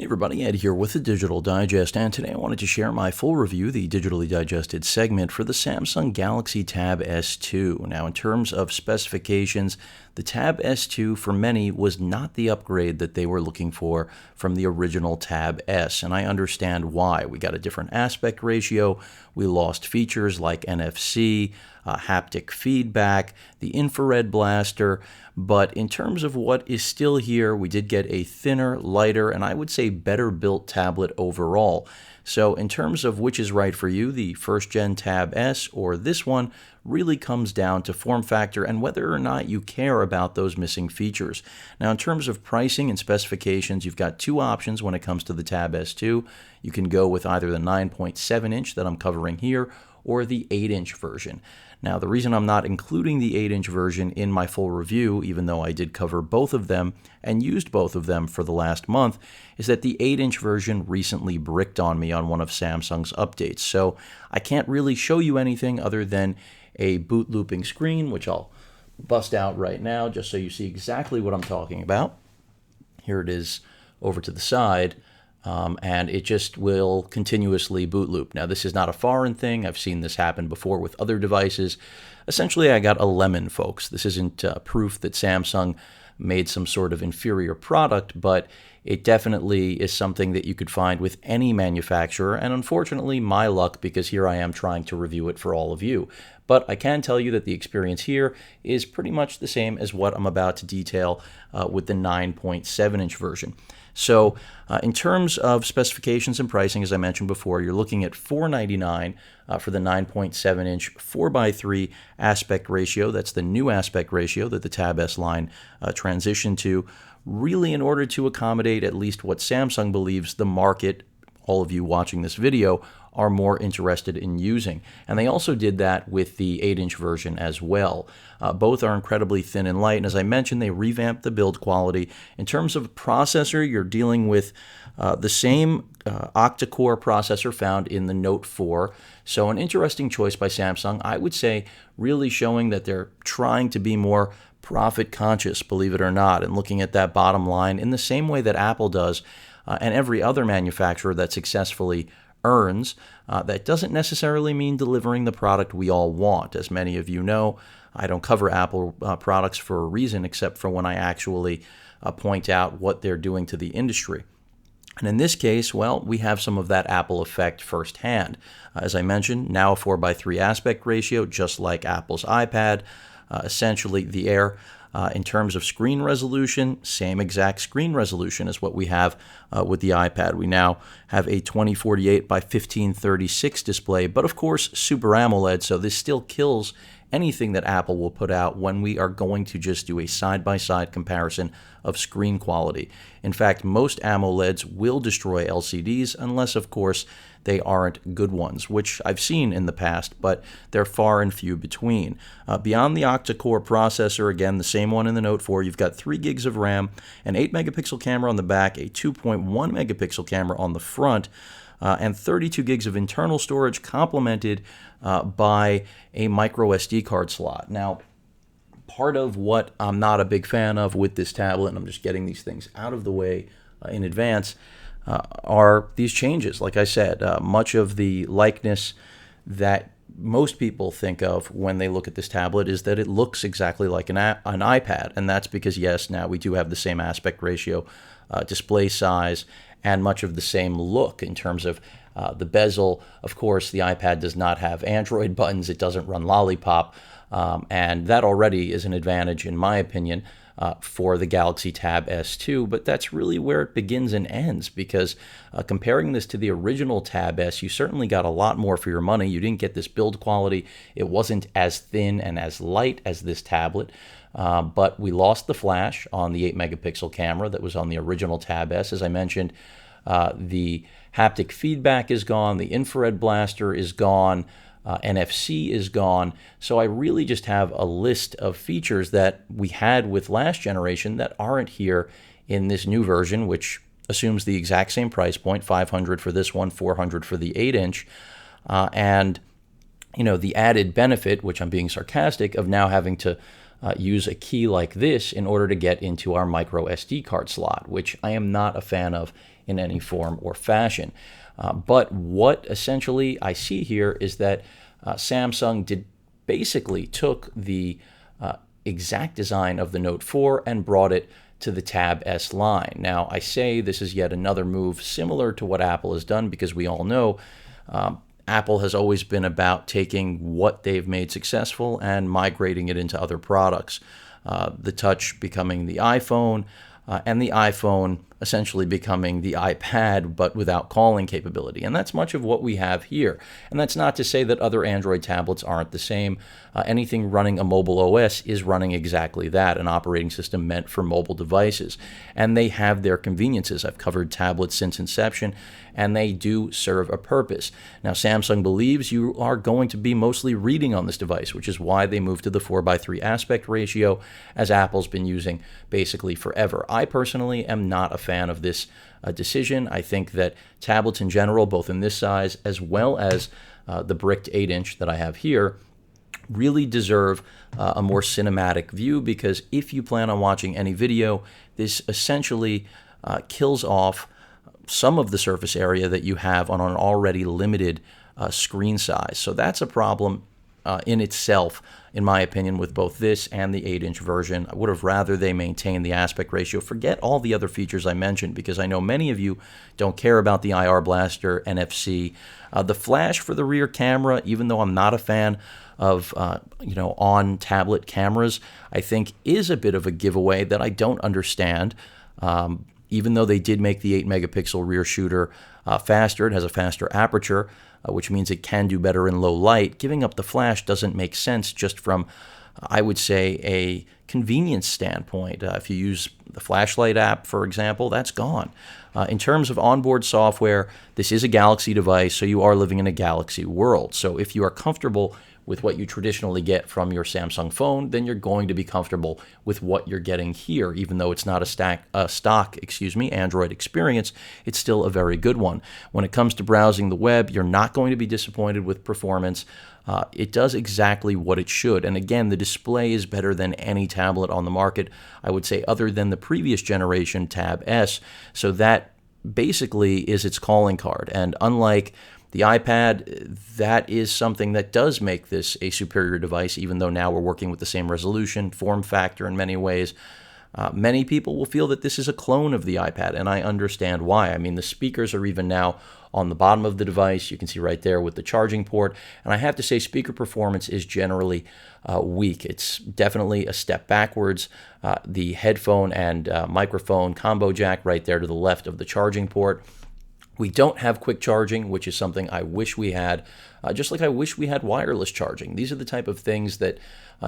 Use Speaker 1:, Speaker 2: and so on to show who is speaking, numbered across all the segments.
Speaker 1: Hey everybody, Ed here with the Digital Digest, and today I wanted to share my full review, the digitally digested segment for the Samsung Galaxy Tab S2. Now, in terms of specifications, the Tab S2 for many was not the upgrade that they were looking for from the original Tab S, and I understand why. We got a different aspect ratio, we lost features like NFC, haptic feedback, the infrared blaster, but in terms of what is still here, we did get a thinner, lighter, and I would say better built tablet overall. So in terms of which is right for you, the first gen Tab S or this one, really comes down to form factor and whether or not you care about those missing features. Now in terms of pricing and specifications, you've got two options when it comes to the Tab S2. You can go with either the 9.7 inch that I'm covering here or the 8-inch version. Now, the reason I'm not including the 8-inch version in my full review, even though I did cover both of them and used both of them for the last month, is that the 8-inch version recently bricked on me on one of Samsung's updates. So I can't really show you anything other than a boot looping screen, which I'll bust out right now just so you see exactly what I'm talking about. Here it is over to the side. And it just will continuously boot loop. Now, this is not a foreign thing. I've seen this happen before with other devices. Essentially, I got a lemon, folks. This isn't proof that Samsung made some sort of inferior product, but it definitely is something that you could find with any manufacturer, and unfortunately, my luck, because here I am trying to review it for all of you. But I can tell you that the experience here is pretty much the same as what I'm about to detail with the 9.7-inch version. So in terms of specifications and pricing, as I mentioned before, you're looking at $499 for the 9.7-inch 4:3 aspect ratio. That's the new aspect ratio that the Tab S line transitioned to, really in order to accommodate at least what Samsung believes the market, all of you watching this video, are more interested in using. And they also did that with the 8-inch version as well. Both are incredibly thin and light, and as I mentioned, they revamped the build quality. In terms of processor, you're dealing with the same octa-core processor found in the Note 4. So an interesting choice by Samsung, I would say, really showing that they're trying to be more profit conscious, believe it or not, and looking at that bottom line in the same way that Apple does and every other manufacturer that successfully earns. That doesn't necessarily mean delivering the product we all want. As many of you know, I don't cover Apple products for a reason except for when I actually point out what they're doing to the industry. And in this case, well, we have some of that Apple effect firsthand. As I mentioned, now a 4:3 aspect ratio, just like Apple's iPad, essentially the Air. In terms of screen resolution, same exact screen resolution as what we have with the iPad. We now have a 2048 by 1536 display, but of course Super AMOLED, so this still kills anything that Apple will put out when we are going to just do a side-by-side comparison of screen quality. In fact, most AMOLEDs will destroy LCDs unless, of course, they aren't good ones, which I've seen in the past, but they're far and few between. Beyond the octa-core processor, again, the same one in the Note 4, you've got 3 gigs of RAM, an 8-megapixel camera on the back, a 2.1-megapixel camera on the front, and 32 gigs of internal storage complemented by a micro SD card slot. Now, part of what I'm not a big fan of with this tablet, and I'm just getting these things out of the way in advance, are these changes. Like I said, much of the likeness that most people think of when they look at this tablet is that it looks exactly like an iPad, and that's because, yes, now we do have the same aspect ratio, display size, and much of the same look in terms of the bezel. Of course, the iPad does not have Android buttons. It doesn't run Lollipop, and that already is an advantage, in my opinion, for the Galaxy Tab S2, but that's really where it begins and ends, because comparing this to the original Tab S, you certainly got a lot more for your money. You didn't get this build quality. It wasn't as thin and as light as this tablet, but we lost the flash on the 8-megapixel camera that was on the original Tab S. As I mentioned, the haptic feedback is gone, the infrared blaster is gone, NFC is gone. So I really just have a list of features that we had with last generation that aren't here in this new version, which assumes the exact same price point, $500 for this one, $400 for the 8-inch, and the added benefit, which I'm being sarcastic, of now having to use a key like this in order to get into our micro SD card slot, which I am not a fan of in any form or fashion. But what essentially I see here is that Samsung basically took the exact design of the Note 4 and brought it to the Tab S line. Now, I say this is yet another move similar to what Apple has done, because we all know Apple has always been about taking what they've made successful and migrating it into other products. The Touch becoming the iPhone, and the iPhone essentially becoming the iPad, but without calling capability. And that's much of what we have here. And that's not to say that other Android tablets aren't the same. Anything running a mobile OS is running exactly that, an operating system meant for mobile devices. And they have their conveniences. I've covered tablets since inception, and they do serve a purpose. Now, Samsung believes you are going to be mostly reading on this device, which is why they moved to the 4:3 aspect ratio, as Apple's been using basically forever. I personally am not a fan of this decision. I think that tablets in general, both in this size as well as the bricked 8-inch that I have here, really deserve a more cinematic view, because if you plan on watching any video, this essentially kills off some of the surface area that you have on an already limited screen size. So that's a problem in itself, in my opinion, with both this and the 8-inch version. I would have rather they maintain the aspect ratio. Forget all the other features I mentioned, because I know many of you don't care about the IR blaster, NFC, the flash for the rear camera. Even though I'm not a fan of on tablet cameras, I think is a bit of a giveaway that I don't understand. Even though they did make the 8-megapixel rear shooter faster, it has a faster aperture, which means it can do better in low light. Giving up the flash doesn't make sense just from, I would say, a convenience standpoint. If you use the flashlight app, for example, that's gone. In terms of onboard software, this is a Galaxy device, so you are living in a Galaxy world. So if you are comfortable with what you traditionally get from your Samsung phone, then you're going to be comfortable with what you're getting here. Even though it's not a stock Android experience, it's still a very good one. When it comes to browsing the web, you're not going to be disappointed with performance. It does exactly what it should. And again, the display is better than any tablet on the market, I would say, other than the previous generation Tab S. So that basically is its calling card. And unlike the iPad, that is something that does make this a superior device, even though now we're working with the same resolution, form factor in many ways. Many people will feel that this is a clone of the iPad, and I understand why. I mean, the speakers are even now on the bottom of the device. You can see right there with the charging port. And I have to say, speaker performance is generally weak. It's definitely a step backwards. The headphone and microphone combo jack right there to the left of the charging port. We don't have quick charging, which is something I wish we had, just like I wish we had wireless charging. These are the type of things that,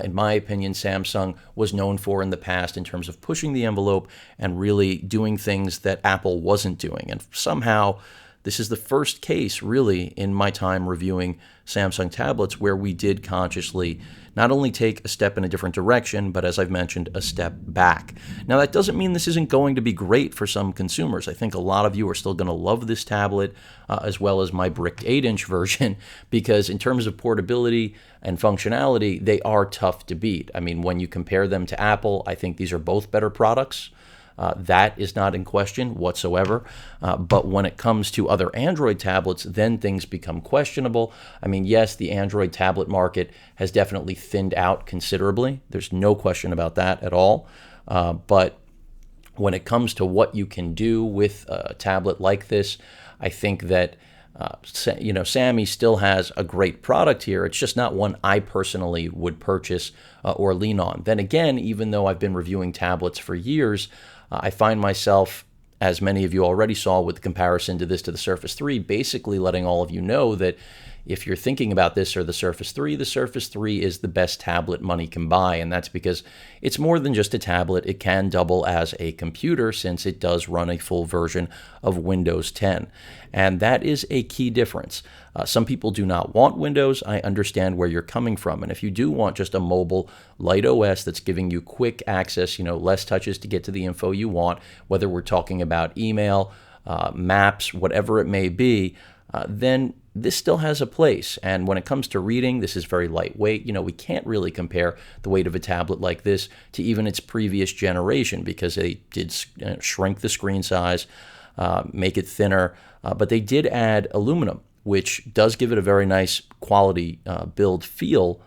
Speaker 1: in my opinion, Samsung was known for in the past in terms of pushing the envelope and really doing things that Apple wasn't doing. And somehow, this is the first case, really, in my time reviewing Samsung tablets where we did consciously not only take a step in a different direction, but as I've mentioned, a step back. Now, that doesn't mean this isn't going to be great for some consumers. I think a lot of you are still going to love this tablet, as well as my bricked 8-inch version, because in terms of portability and functionality, they are tough to beat. I mean, when you compare them to Apple, I think these are both better products. That is not in question whatsoever. But when it comes to other Android tablets, then things become questionable. I mean, yes, the Android tablet market has definitely thinned out considerably. There's no question about that at all. But when it comes to what you can do with a tablet like this, I think that Sammy still has a great product here. It's just not one I personally would purchase or lean on. Then again, even though I've been reviewing tablets for years, I find myself, as many of you already saw with the comparison to this to the Surface 3, basically letting all of you know that if you're thinking about this or the Surface 3 is the best tablet money can buy. And that's because it's more than just a tablet. It can double as a computer since it does run a full version of Windows 10. And that is a key difference. Some people do not want Windows. I understand where you're coming from. And if you do want just a mobile light OS that's giving you quick access, less touches to get to the info you want, whether we're talking about email, maps, whatever it may be, then this still has a place. And when it comes to reading, this is very lightweight. We can't really compare the weight of a tablet like this to even its previous generation because they did shrink the screen size, make it thinner, but they did add aluminum, which does give it a very nice quality build feel,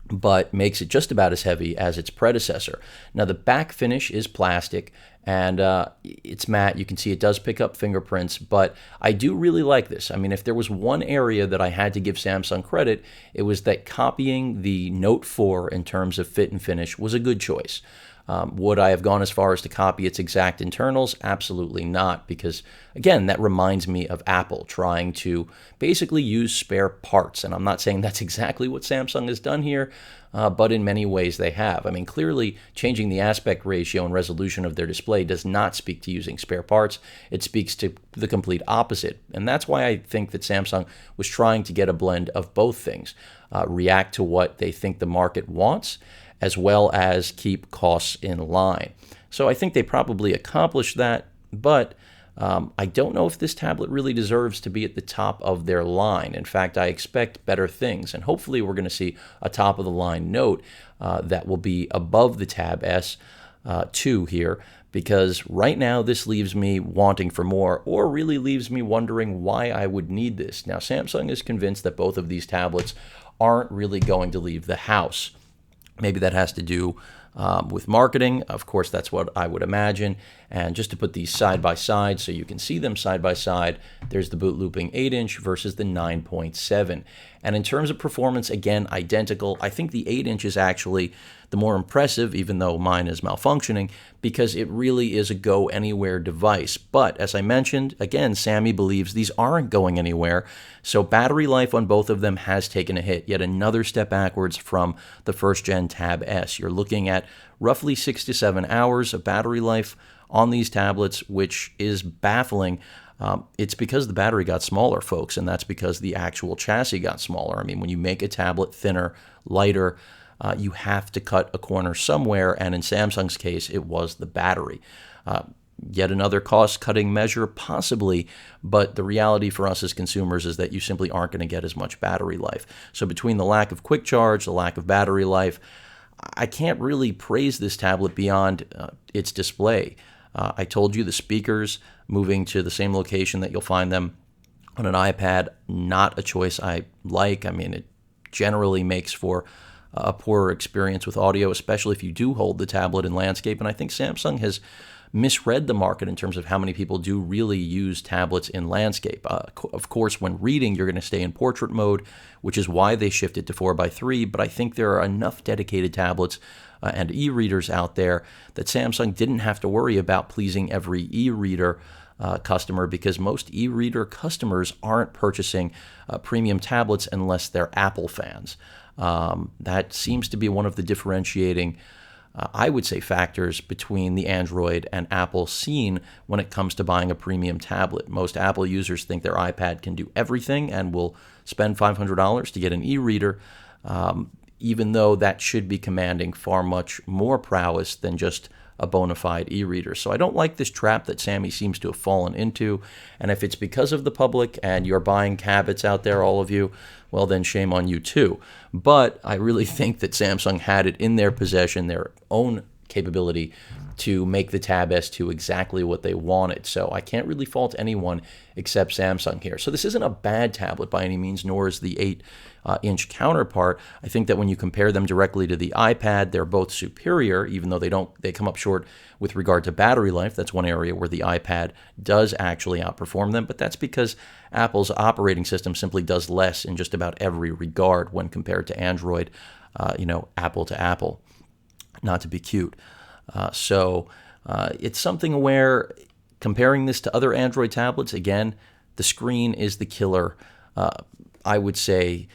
Speaker 1: but makes it just about as heavy as its predecessor. Now, the back finish is plastic, and it's matte. You can see it does pick up fingerprints, but I do really like this. I mean, if there was one area that I had to give Samsung credit, it was that copying the Note 4 in terms of fit and finish was a good choice. Would I have gone as far as to copy its exact internals? Absolutely not, because, again, that reminds me of Apple trying to basically use spare parts. And I'm not saying that's exactly what Samsung has done here, but in many ways they have. I mean, clearly changing the aspect ratio and resolution of their display does not speak to using spare parts. It speaks to the complete opposite. And that's why I think that Samsung was trying to get a blend of both things, react to what they think the market wants, as well as keep costs in line. So I think they probably accomplished that, but I don't know if this tablet really deserves to be at the top of their line. In fact, I expect better things, and hopefully we're going to see a top-of-the-line Note that will be above the Tab S2 here, because right now this leaves me wanting for more, or really leaves me wondering why I would need this. Now, Samsung is convinced that both of these tablets aren't really going to leave the house. Maybe that has to do with marketing. Of course, that's what I would imagine. And just to put these side by side so you can see them side by side, there's the boot looping 8-inch versus the 9.7. And in terms of performance, again, identical. I think the 8-inch is actually the more impressive, even though mine is malfunctioning, because it really is a go-anywhere device. But as I mentioned, again, Sammy believes these aren't going anywhere. So battery life on both of them has taken a hit, yet another step backwards from the first-gen Tab S. You're looking at roughly 6 to 7 hours of battery life on these tablets, which is baffling. It's because the battery got smaller, folks, and that's because the actual chassis got smaller. I mean, when you make a tablet thinner, lighter, you have to cut a corner somewhere, and in Samsung's case, it was the battery. Yet another cost-cutting measure, possibly, but the reality for us as consumers is that you simply aren't going to get as much battery life. So between the lack of quick charge, the lack of battery life, I can't really praise this tablet beyond its display. I told you the speakers moving to the same location that you'll find them on an iPad, not a choice I like. I mean, it generally makes for a poorer experience with audio, especially if you do hold the tablet in landscape. And I think Samsung has misread the market in terms of how many people do really use tablets in landscape. Of course, when reading, you're going to stay in portrait mode, which is why they shifted to 4:3, but I think there are enough dedicated tablets and e-readers out there that Samsung didn't have to worry about pleasing every e-reader customer, because most e-reader customers aren't purchasing premium tablets unless they're Apple fans. That seems to be one of the differentiating I would say, factors between the Android and Apple scene when it comes to buying a premium tablet. Most Apple users think their iPad can do everything and will spend $500 to get an e-reader, even though that should be commanding far much more prowess than just a bona fide e-reader. So I don't like this trap that Sammy seems to have fallen into. And if it's because of the public and you're buying habits out there, all of you, well, then shame on you too. But I really think that Samsung had it in their possession, their own capability, to make the Tab S2 exactly what they wanted. So I can't really fault anyone except Samsung here. So this isn't a bad tablet by any means, nor is the 8-inch counterpart. I think that when you compare them directly to the iPad, they're both superior, even though they come up short with regard to battery life. That's one area where the iPad does actually outperform them, but that's because Apple's operating system simply does less in just about every regard when compared to Android, Apple to Apple. Not to be cute. So it's something where comparing this to other Android tablets, again, the screen is the killer, I would say,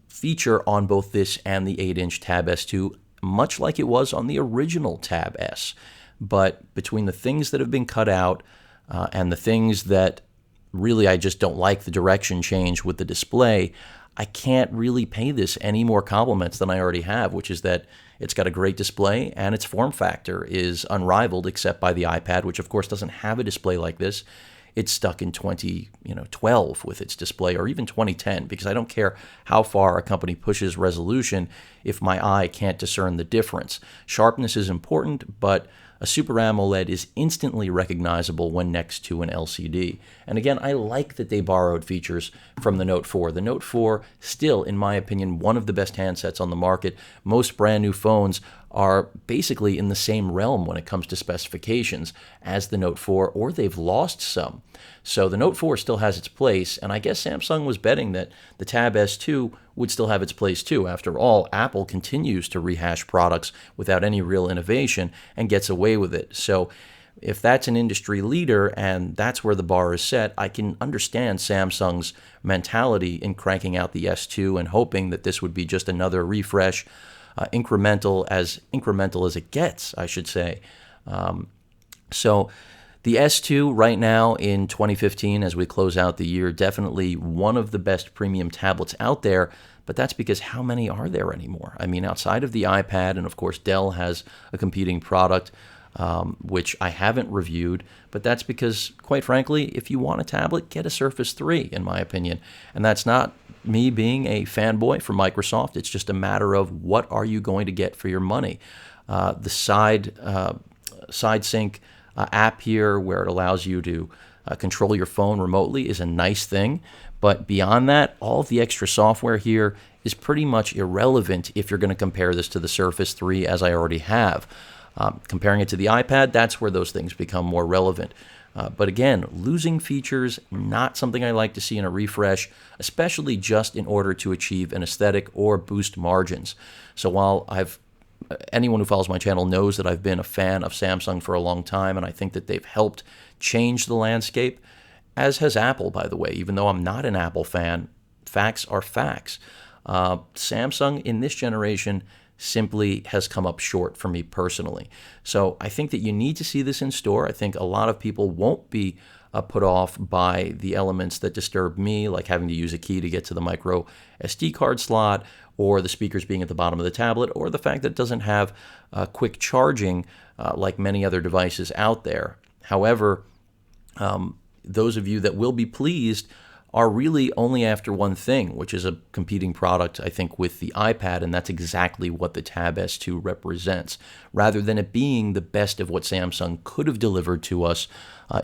Speaker 1: feature on both this and the 8-inch Tab S2, much like it was on the original Tab S. But between the things that have been cut out and the things that really I just don't like the direction change with the display, I can't really pay this any more compliments than I already have, which is that it's got a great display and its form factor is unrivaled except by the iPad, which of course doesn't have a display like this. it's stuck in 2012 with its display, or even 2010, because I don't care how far a company pushes resolution if my eye can't discern the difference. Sharpness is important, but a Super AMOLED is instantly recognizable when next to an LCD. And again, I like that they borrowed features from the Note 4. The Note 4, still, in my opinion, one of the best handsets on the market. Most brand new phones are basically in the same realm when it comes to specifications as the Note 4, or they've lost some. So the Note 4 still has its place, and I guess Samsung was betting that the Tab S2 would still have its place too. After all, Apple continues to rehash products without any real innovation and gets away with it. So if that's an industry leader and that's where the bar is set, I can understand Samsung's mentality in cranking out the S2 and hoping that this would be just another refresh, incremental as it gets, I should say. So the S2 right now in 2015, as we close out the year, definitely one of the best premium tablets out there, but that's because how many are there anymore? I mean, outside of the iPad, and of course Dell has a competing product, which I haven't reviewed, but that's because, quite frankly, if you want a tablet, get a Surface 3, in my opinion. And that's not me being a fanboy for Microsoft. It's just a matter of what are you going to get for your money. The side sync app here, where it allows you to control your phone remotely, is a nice thing. But beyond that, all of the extra software here is pretty much irrelevant if you're going to compare this to the Surface 3, as I already have. Comparing it to the iPad, that's where those things become more relevant. But again, losing features, not something I like to see in a refresh, especially just in order to achieve an aesthetic or boost margins. So while anyone who follows my channel knows that I've been a fan of Samsung for a long time, and I think that they've helped change the landscape, as has Apple, by the way. Even though I'm not an Apple fan, facts are facts. Samsung in this generation simply has come up short for me personally. So I think that you need to see this in store. I think a lot of people won't be put off by the elements that disturb me, like having to use a key to get to the micro SD card slot, or the speakers being at the bottom of the tablet, or the fact that it doesn't have quick charging like many other devices out there. However, those of you that will be pleased are really only after one thing, which is a competing product, I think, with the iPad, and that's exactly what the Tab S2 represents. Rather than it being the best of what Samsung could have delivered to us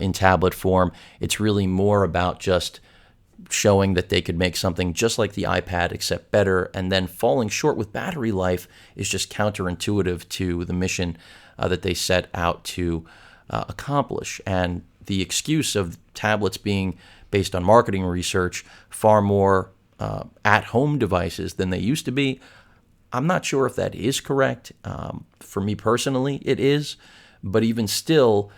Speaker 1: in tablet form, it's really more about just showing that they could make something just like the iPad, except better, and then falling short with battery life is just counterintuitive to the mission that they set out to accomplish. And the excuse of tablets being, based on marketing research, far more at-home devices than they used to be, I'm not sure if that is correct. For me personally, it is. But even still,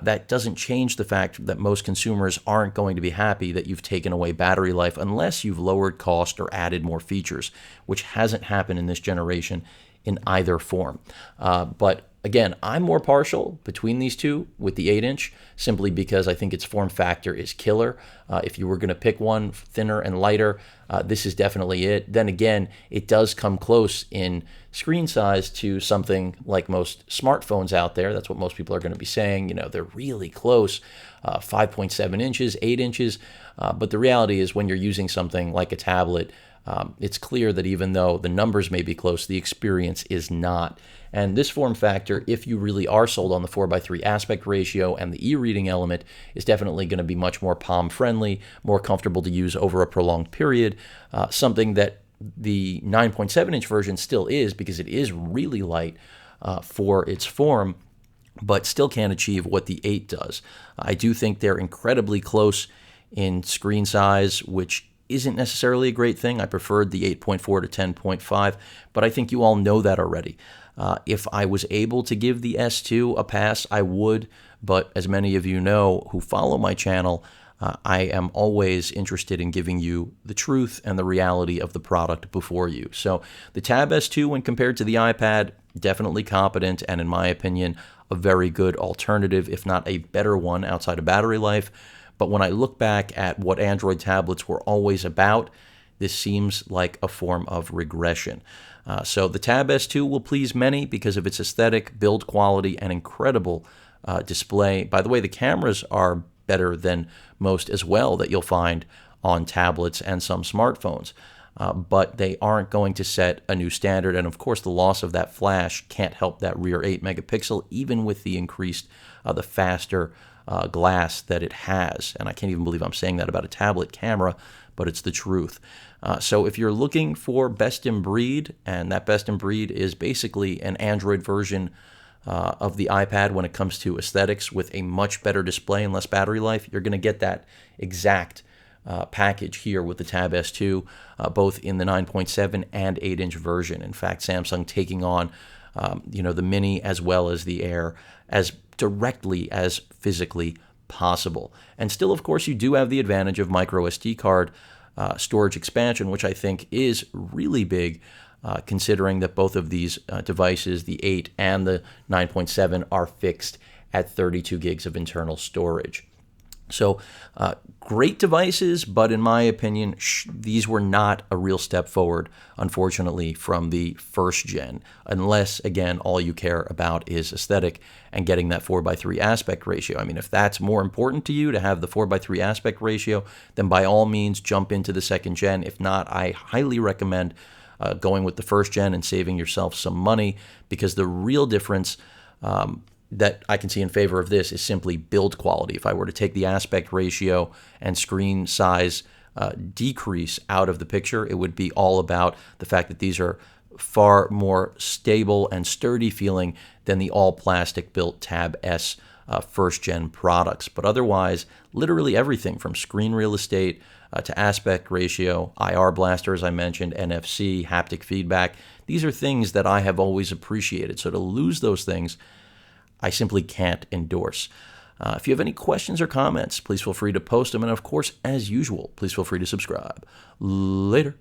Speaker 1: that doesn't change the fact that most consumers aren't going to be happy that you've taken away battery life unless you've lowered cost or added more features, which hasn't happened in this generation in either form. But again, I'm more partial between these two with the 8-inch, simply because I think its form factor is killer. If you were going to pick one, thinner and lighter, this is definitely it. Then again, it does come close in screen size to something like most smartphones out there. That's what most people are going to be saying. You know, they're really close, 5.7 inches, 8 inches. But the reality is, when you're using something like a tablet, it's clear that even though the numbers may be close, the experience is not. And this form factor, if you really are sold on the 4:3 aspect ratio and the e-reading element, is definitely going to be much more palm-friendly, more comfortable to use over a prolonged period, something that the 9.7-inch version still is, because it is really light for its form, but still can't achieve what the 8 does. I do think they're incredibly close in screen size, which isn't necessarily a great thing. I preferred the 8.4 to 10.5, but I think you all know that already. If I was able to give the S2 a pass, I would, but as many of you know who follow my channel, I am always interested in giving you the truth and the reality of the product before you. So the Tab S2, when compared to the iPad, definitely competent, and in my opinion, a very good alternative, if not a better one outside of battery life. But when I look back at what Android tablets were always about, this seems like a form of regression. So the Tab S2 will please many because of its aesthetic, build quality, and incredible display. By the way, the cameras are better than most as well that you'll find on tablets and some smartphones. But they aren't going to set a new standard. And of course, the loss of that flash can't help that rear 8 megapixel, even with the increased, the faster glass that it has. And I can't even believe I'm saying that about a tablet camera, but it's the truth. So if you're looking for best in breed, and that best in breed is basically an Android version of the iPad when it comes to aesthetics with a much better display and less battery life, you're going to get that exact package here with the Tab S2, both in the 9.7 and 8-inch version. In fact, Samsung taking on the Mini as well as the Air as directly as physically possible. And still, of course, you do have the advantage of micro SD card storage expansion, which I think is really big, considering that both of these devices, the 8 and the 9.7, are fixed at 32 gigs of internal storage. So great devices, but in my opinion, these were not a real step forward, unfortunately, from the first gen, unless, again, all you care about is aesthetic and getting that 4:3 aspect ratio. I mean, if that's more important to you to have the 4:3 aspect ratio, then by all means jump into the second gen. If not, I highly recommend going with the first gen and saving yourself some money, because the real difference that I can see in favor of this is simply build quality. If I were to take the aspect ratio and screen size decrease out of the picture, it would be all about the fact that these are far more stable and sturdy feeling than the all-plastic built Tab S first-gen products. But otherwise, literally everything from screen real estate to aspect ratio, IR blaster, as I mentioned, NFC, haptic feedback, these are things that I have always appreciated. So to lose those things, I simply can't endorse. If you have any questions or comments, please feel free to post them. And of course, as usual, please feel free to subscribe. Later.